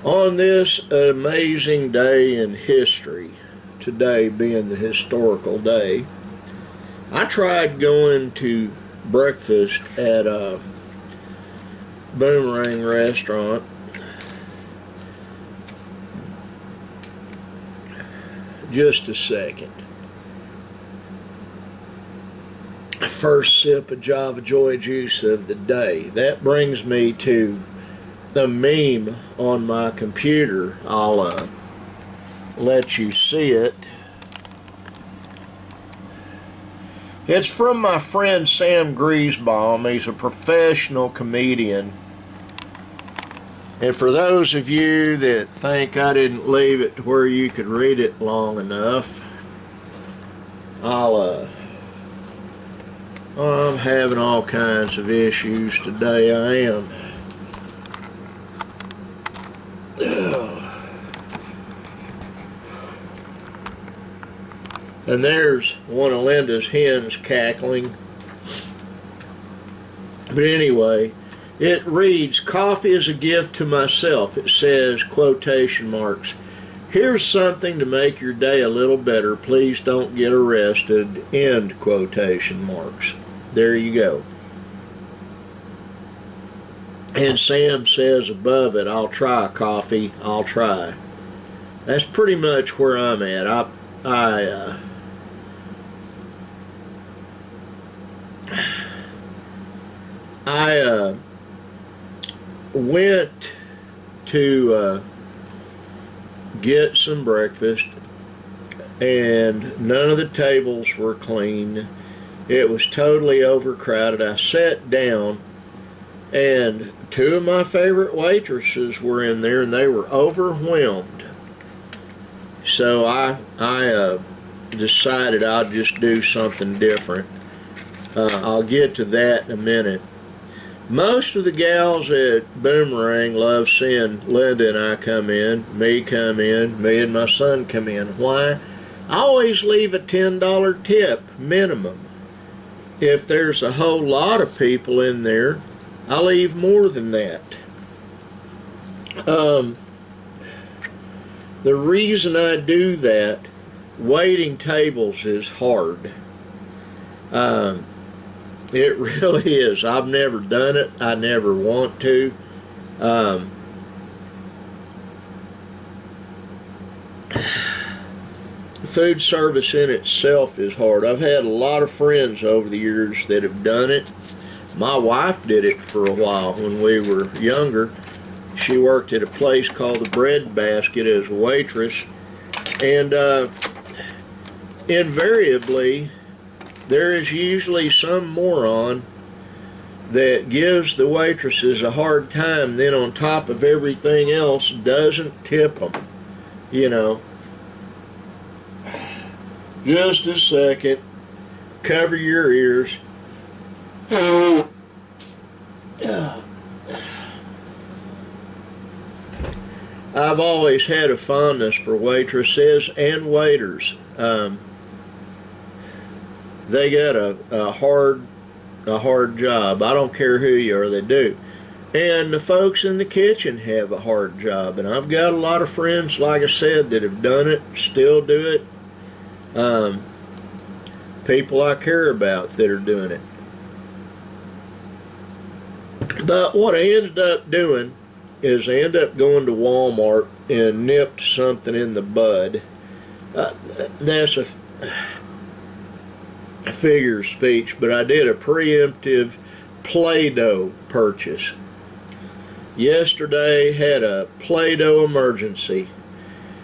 On this amazing day in history, today being the historical day, I tried going to breakfast at a Boomerang restaurant. Just a second. First sip of Java Joy juice of the day. That brings me to the meme on my computer. I'll let you see it. It's from my friend Sam Griesbaum. He's a professional comedian. And for those of you that think I didn't leave it to where you could read it long enough, I'm having all kinds of issues today. I am. And there's one of Linda's hens cackling. But anyway, it reads, "Coffee is a gift to myself." It says, quotation marks, "Here's something to make your day a little better. Please don't get arrested." End quotation marks. There you go. And Sam says above it, "I'll try coffee. I'll try." That's pretty much where I'm at. I went to get some breakfast, and none of the tables were clean. It was totally overcrowded. I sat down, and two of my favorite waitresses were in there, and they were overwhelmed. So I decided I'd just do something different. I'll get to that in a minute. Most of the gals at Boomerang love seeing Linda and I come in, me and my son come in. Why? I always leave a $10 tip minimum. If there's a whole lot of people in there, I leave more than that. The reason I do that, waiting tables is hard. It really is. I've never done it. I never want to. Food service in itself is hard. I've had a lot of friends over the years that have done it. My wife did it for a while when we were younger. She worked at a place called the Bread Basket as a waitress, and invariably there is usually some moron that gives the waitresses a hard time, then on top of everything else doesn't tip them, you know. Just a second. Cover your ears. I've always had a fondness for waitresses and waiters. They got a hard job. I don't care who you are, they do. And the folks in the kitchen have a hard job. And I've got a lot of friends, like I said, that have done it, still do it. People I care about that are doing it. But what I ended up doing is I ended up going to Walmart and nipped something in the bud. That's a figure of speech, but I did a preemptive Play-Doh purchase. Yesterday had a Play-Doh emergency,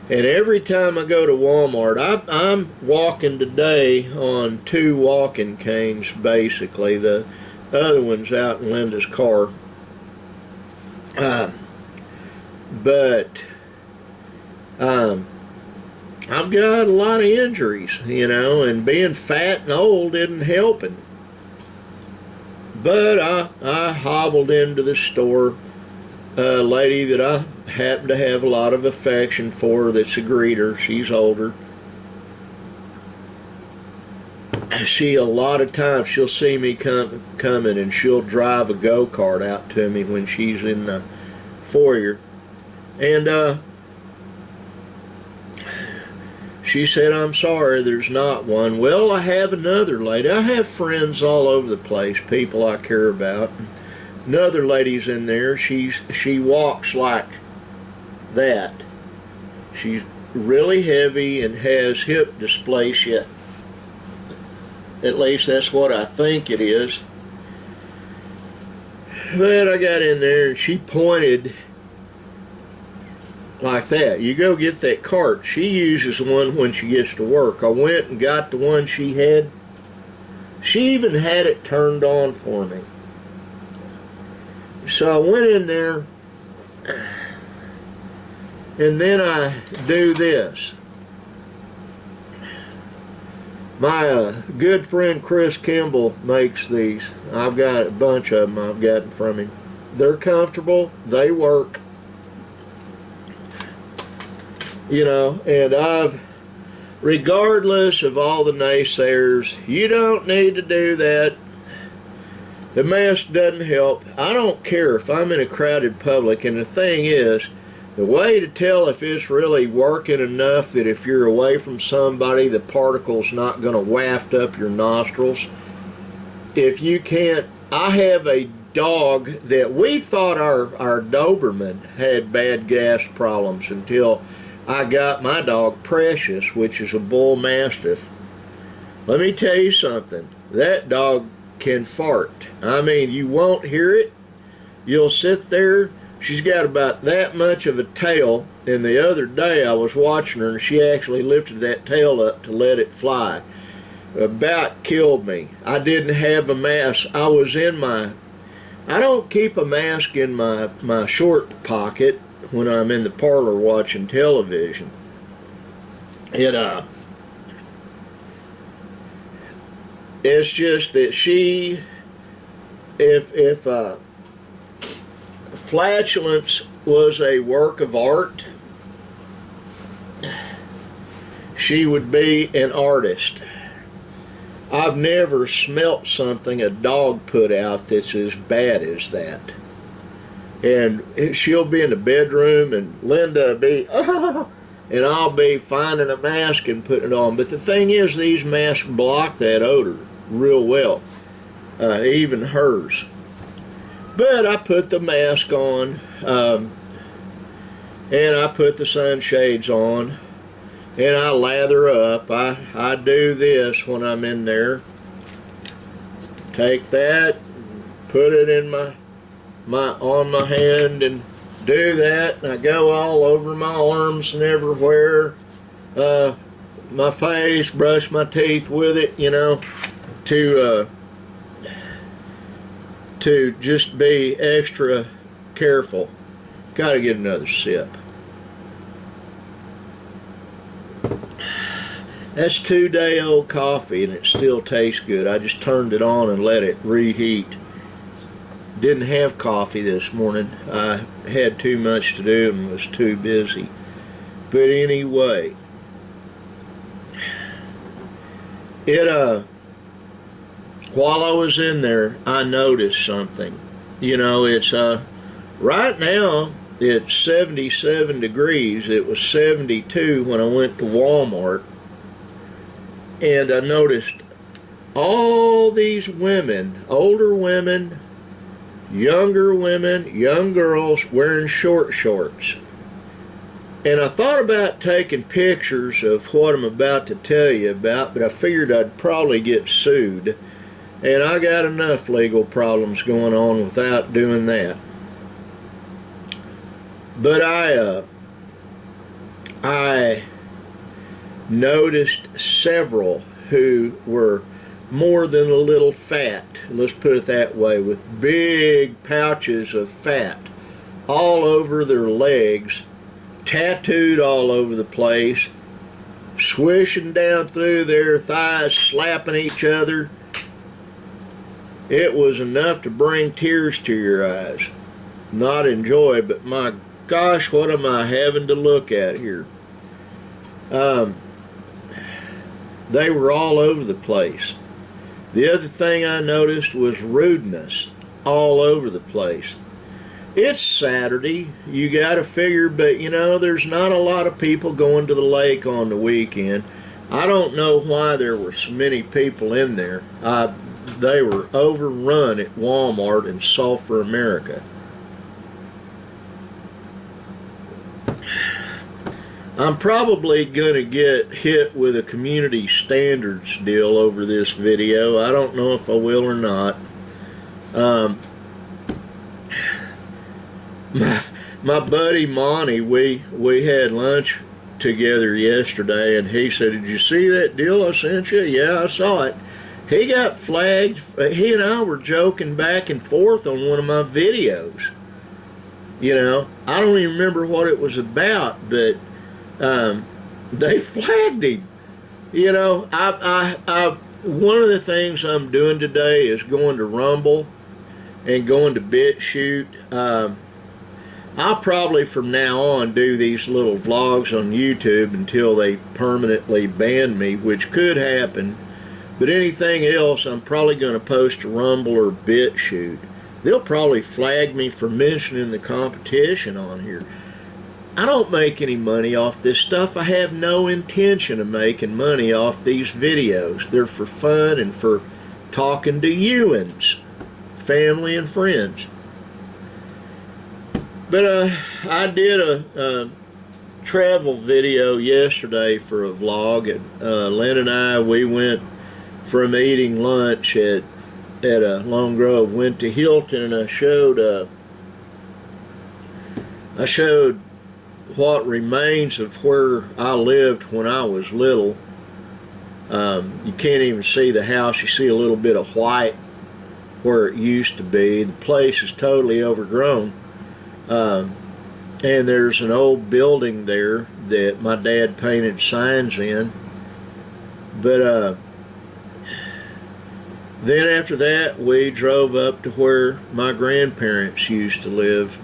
and every time I go to Walmart, I'm walking today on 2 walking canes basically. The other one's out in Linda's car. But I've got a lot of injuries, you know, and being fat and old isn't helping. But I hobbled into the store. A lady that I happen to have a lot of affection for that's a greeter. She's older. She, a lot of times, she'll see me coming and she'll drive a go-kart out to me when she's in the foyer. And she said, I'm sorry, there's not one. Well, I have another lady. I have friends all over the place, people I care about. Another lady's in there. She walks like that. She's really heavy and has hip dysplasia. At least that's what I think it is. But I got in there and she pointed like that. You go get that cart. She uses one when she gets to work. I went and got the one she had. She even had it turned on for me. So I went in there, and then I do this. My good friend Chris Kimball makes these. I've got a bunch of them I've gotten from him. They're comfortable. They work. You know, and regardless of all the naysayers, you don't need to do that. The mask doesn't help. I don't care if I'm in a crowded public, and the thing is, the way to tell if it's really working enough that if you're away from somebody, the particle's not going to waft up your nostrils. If you can't, I have a dog that we thought our Doberman had bad gas problems until I got my dog Precious, which is a bull mastiff. Let me tell you something. That dog can fart. I mean, you won't hear it. You'll sit there. She's got about that much of a tail, and the other day I was watching her and she actually lifted that tail up to let it fly. About killed me. I didn't have a mask. I don't keep a mask in my short pocket when I'm in the parlor watching television. It's just that if flatulence was a work of art, she would be an artist. I've never smelt something a dog put out that's as bad as that. And she'll be in the bedroom and Linda will be, oh, and I'll be finding a mask and putting it on. But the thing is, these masks block that odor real well, even hers. But I put the mask on, and I put the sunshades on, and I lather up. I do this when I'm in there. Take that, put it in on my hand, and do that. And I go all over my arms and everywhere, my face, brush my teeth with it, you know, to just be extra careful. Gotta get another sip. That's 2-day-old coffee and it still tastes good. I just turned it on and let it reheat. Didn't have coffee this morning. I had too much to do and was too busy. But anyway, while I was in there, I noticed something. You know, it's right now it's 77 degrees. It was 72 when I went to Walmart, and I noticed all these women, older women, younger women, young girls wearing short shorts. And I thought about taking pictures of what I'm about to tell you about, but I figured I'd probably get sued. And I got enough legal problems going on without doing that. But I noticed several who were more than a little fat, let's put it that way, with big pouches of fat all over their legs, tattooed all over the place, swishing down through their thighs, slapping each other. It was enough to bring tears to your eyes. Not enjoy, but my gosh, what am I having to look at here? They were all over the place. The other thing I noticed was rudeness all over the place. It's Saturday. You got to figure, but you know, there's not a lot of people going to the lake on the weekend. I don't know why there were so many people in there. They were overrun at Walmart in Sulphur, America. I'm probably going to get hit with a community standards deal over this video. I don't know if I will or not. My buddy Monty, we had lunch together yesterday, and he said, "Did you see that deal I sent you?" "Yeah, I saw it." He got flagged. He and I were joking back and forth on one of my videos. You know, I don't even remember what it was about, but they flagged him. You know, one of the things I'm doing today is going to Rumble and going to BitChute. I'll probably from now on do these little vlogs on YouTube until they permanently ban me, which could happen. But anything else, I'm probably going to post to Rumble or BitChute. They'll probably flag me for mentioning the competition on here. I don't make any money off this stuff. I have no intention of making money off these videos. They're for fun and for talking to youans, family and friends. But I did a travel video yesterday for a vlog, and Lynn and I, we went from eating lunch at Long Grove, went to Hilton, and I showed what remains of where I lived when I was little. You can't even see the house. You see a little bit of white where it used to be. The place is totally overgrown. And there's an old building there that my dad painted signs in. But then after that, we drove up to where my grandparents used to live.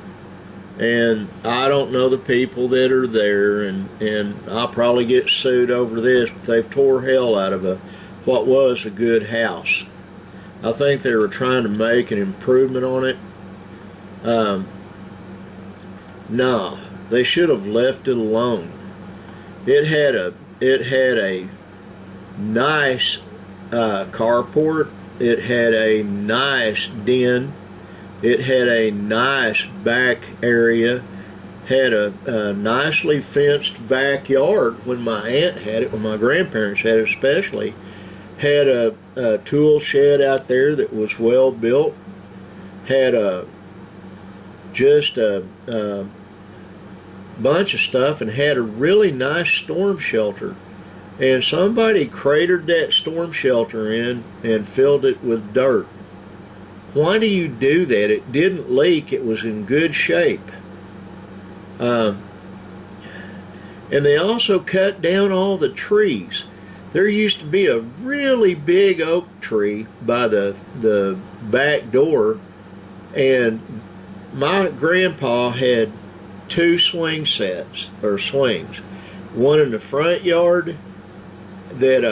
And I don't know the people that are there, and I'll probably get sued over this, but they've tore hell out of what was a good house. I think they were trying to make an improvement on it. No, they should have left it alone. It had a nice carport. It had a nice den. It had a nice back area. Had a nicely fenced backyard when my aunt had it, when my grandparents had it especially. Had a tool shed out there that was well built. Had just a bunch of stuff, and had a really nice storm shelter. And somebody cratered that storm shelter in and filled it with dirt. Why do you do that? It didn't leak. It was in good shape. And they also cut down all the trees. There used to be a really big oak tree by the back door, and my grandpa had two swing sets, or swings. One in the front yard that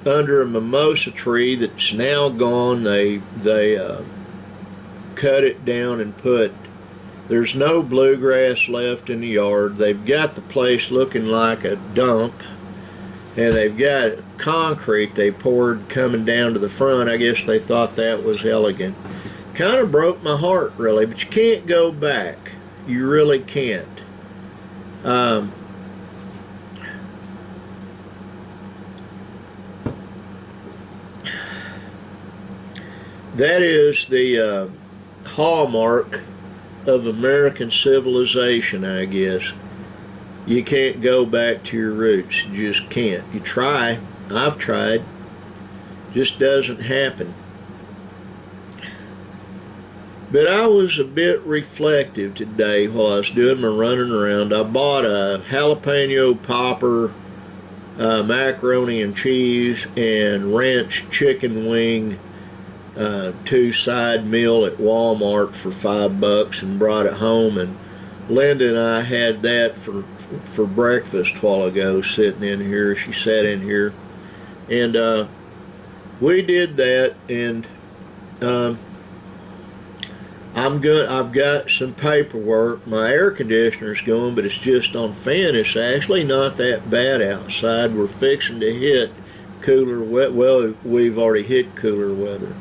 under a mimosa tree that's now gone. They cut it down and there's no bluegrass left in the yard. They've got the place looking like a dump, and they've got concrete they poured coming down to the front. I guess they thought that was elegant. Kind of broke my heart, really, but you can't go back. You really can't. That is the hallmark of American civilization, I guess. You can't go back to your roots. You just can't. You try. I've tried. Just doesn't happen. But I was a bit reflective today while I was doing my running around. I bought a jalapeno popper, macaroni and cheese, and ranch chicken wing two-side meal at Walmart for $5 and brought it home, and Linda and I had that for breakfast a while ago, sitting in here. She sat in here, and we did that, and Um, I've got some paperwork. My air conditioner's going, but it's just on fan. It's actually not that bad outside. We're fixing to hit cooler weather. Well, we've already hit cooler weather.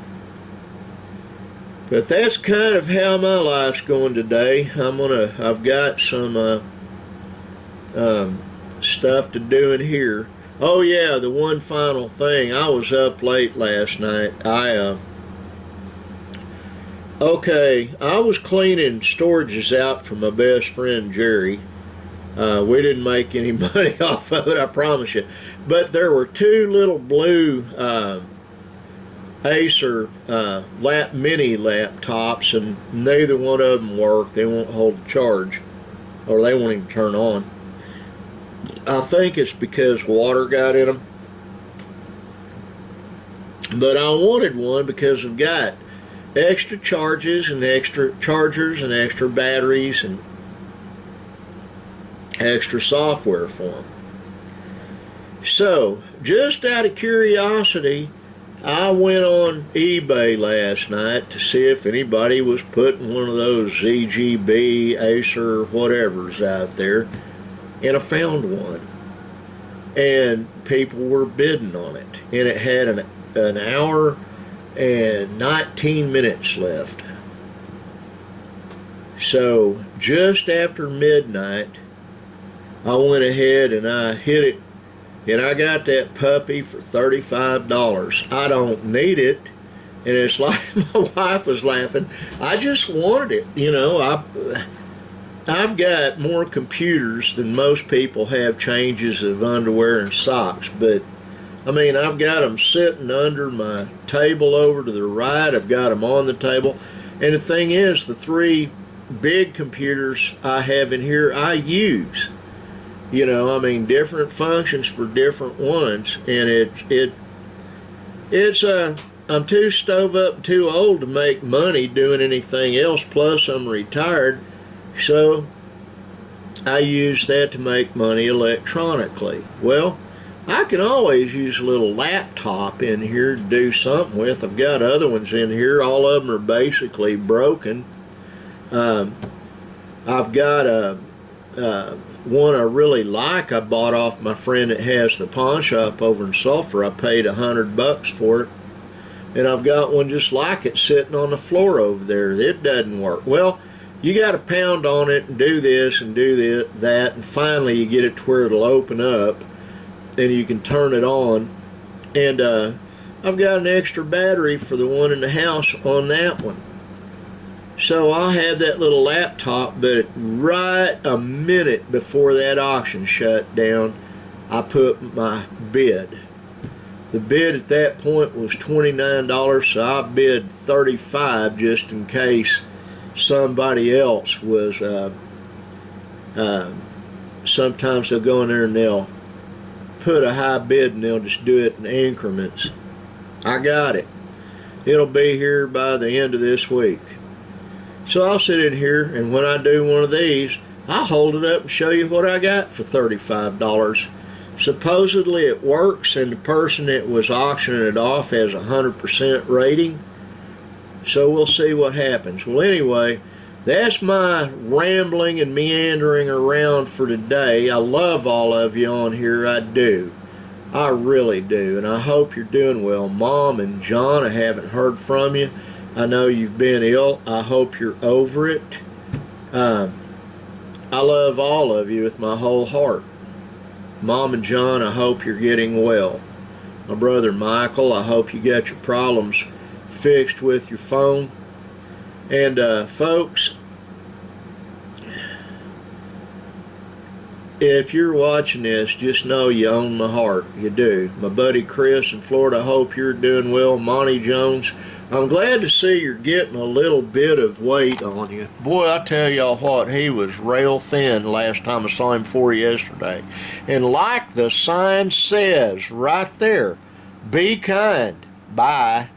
But that's kind of how my life's going today. I've got some stuff to do in here. Oh yeah, the one final thing. I was up late last night. Okay, I was cleaning storages out for my best friend Jerry. We didn't make any money off of it, I promise you. But there were two little blue Acer mini laptops, and neither one of them work. They won't hold a charge, or they won't even turn on. I think it's because water got in them. But I wanted one because I've got extra charges and extra chargers and extra batteries and extra software for them. So, just out of curiosity, I went on eBay last night to see if anybody was putting one of those ZGB, Acer, whatever's out there, and I found one. And people were bidding on it. And it had an hour and 19 minutes left. So just after midnight, I went ahead and I hit it, and I got that puppy for $35. I don't need it, and it's like my wife was laughing. I just wanted it, you know. I've got more computers than most people have changes of underwear and socks, but I mean, I've got them sitting under my table over to the right. I've got them on the table. And the thing is, the three big computers I have in here, I use. You know, I mean, different functions for different ones. And I'm too stove up and too old to make money doing anything else. Plus, I'm retired. So, I use that to make money electronically. Well, I can always use a little laptop in here to do something with. I've got other ones in here. All of them are basically broken. I've got one I really like. I bought off my friend that has the pawn shop over in Sulphur. I paid $100 for it. And I've got one just like it sitting on the floor over there. It doesn't work. Well, you got to pound on it and do this and do that, and finally you get it to where it'll open up and you can turn it on. And I've got an extra battery for the one in the house on that one. So I had that little laptop, but right a minute before that auction shut down, I put my bid. The bid at that point was $29, so I bid $35 just in case somebody else was. Sometimes they'll go in there and they'll put a high bid and they'll just do it in increments. I got it. It'll be here by the end of this week. So I'll sit in here, and when I do one of these, I'll hold it up and show you what I got for $35. Supposedly it works, and the person that was auctioning it off has a 100% rating. So we'll see what happens. Well, anyway, that's my rambling and meandering around for today. I love all of you on here. I do. I really do. And I hope you're doing well. Mom and John, I haven't heard from you. I know you've been ill. I hope you're over it. I love all of you with my whole heart. Mom and John, I hope you're getting well. My brother Michael, I hope you got your problems fixed with your phone. And folks, if you're watching this, just know you own my heart. You do. My buddy Chris in Florida, I hope you're doing well. Monty Jones, I'm glad to see you're getting a little bit of weight on you. Boy, I tell y'all what, he was rail thin last time I saw him yesterday. And like the sign says right there, be kind. Bye.